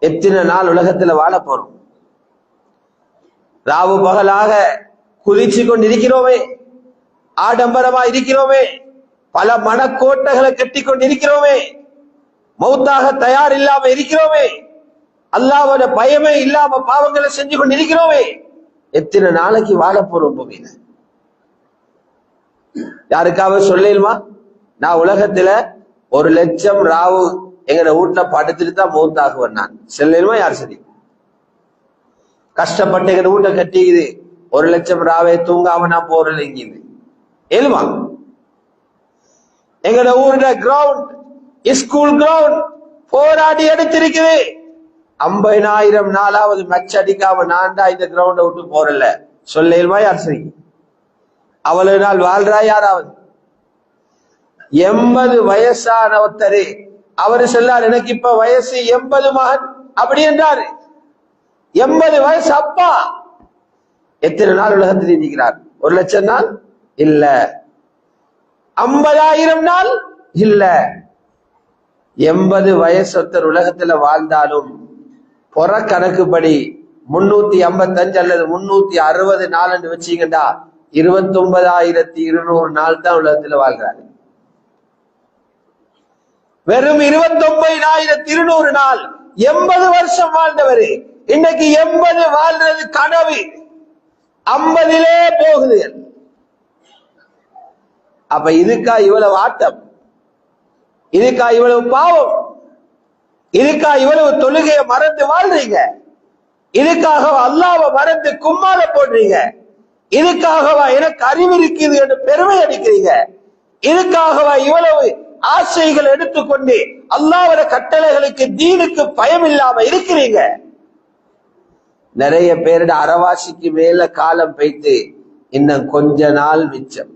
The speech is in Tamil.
எத்தனை நாள் உலகத்துல வாழ போறோம்? ராவு பகலாக குதிச்சு கொண்டிருக்கிறோமே, ஆடம்பரமா இருக்கிறோமே, பல மனக்கோட்டைகளை கட்டி கொண்டிருக்கிறோமே, மௌத்தாக தயார் இல்லாம இருக்கிறோமே, அல்லாஹ்வோட பயமே இல்லாம பாவங்களை செஞ்சு கொண்டிருக்கிறோமே. எத்தனை நாளைக்கு வாழ போறோம் பூமியில? யாருக்காவது சொல்லிடுமா, நான் உலகத்துல 1,00,000 ராவு எங்கட வீட்டுல படுத்துட்டு தான் மௌத்தாகுவேன் நான் சொல்லிடுமா? யார் சரி? கஷ்டப்பட்டு எங்க வீட்டை கட்டிக்குது, 1,00,000 ராவே தூங்காம நான் போறேன் இங்கிருந்து ஏழுமா? எங்கட ஊர்ல கிரவுண்ட், ஸ்கூல் கிரவுண்ட் போராடி எடுத்திருக்குது. 50,000 நாளாவது மேட்ச் அடிக்காம நான் தான் இந்த கிரவுண்டை விட்டு போறல சொல்லிடுமா? யார் சரி? அவ்வளவு நாள் வாழ்றா யாராவது? 80 வயசான ஒருத்தரு அவரு சொல்லார், எனக்கு இப்ப வயசு 80 மகன் அப்படி என்றாரு. 80 வயசு அப்பா எத்தனை நாள் உலகத்தில் இருக்கிறார்? 1,00,000 நாள் இல்ல, 50,000 நாள் இல்ல. 80 வயசு ஒருத்தர் உலகத்துல வாழ்ந்தாலும் புற கணக்குப்படி 355 அல்லது 360 நாள் என்று வச்சீங்கடா 29,200 நாள் தான் உலகத்துல வாழ்றாரு. வெறும் 29,200 நாள் 80 வருஷம் வாழ்ந்தவரு இன்னைக்கு 80 வாழ்றது கனவு, 50லே போகுது. அப்ப இதுக்கா இவ்வளவு ஆட்டம்? இதுக்கா இவ்வளவு பாவம்? இதுக்கா இவ்வளவு தொழுகையை மறந்து வாழ்றீங்க? இதுக்காக அல்லாஹ்வை மறந்து கும்மால போடுறீங்க? இதுக்காகவா எனக்கு அறிவு இருக்குது என்று பெருமை அடிக்கிறீங்க? இதுக்காகவா இவ்வளவு ஆசைகள் எடுத்துக்கொண்டு அல்லாஹ்வுடைய கட்டளைகளுக்கு தீனுக்கு பயம் இல்லாம இருக்கிறீங்க? நிறைய பேருடைய அறவாசிக்கு மேல காலம் வைத்து இன்னும் கொஞ்ச நாள் மிச்சம்.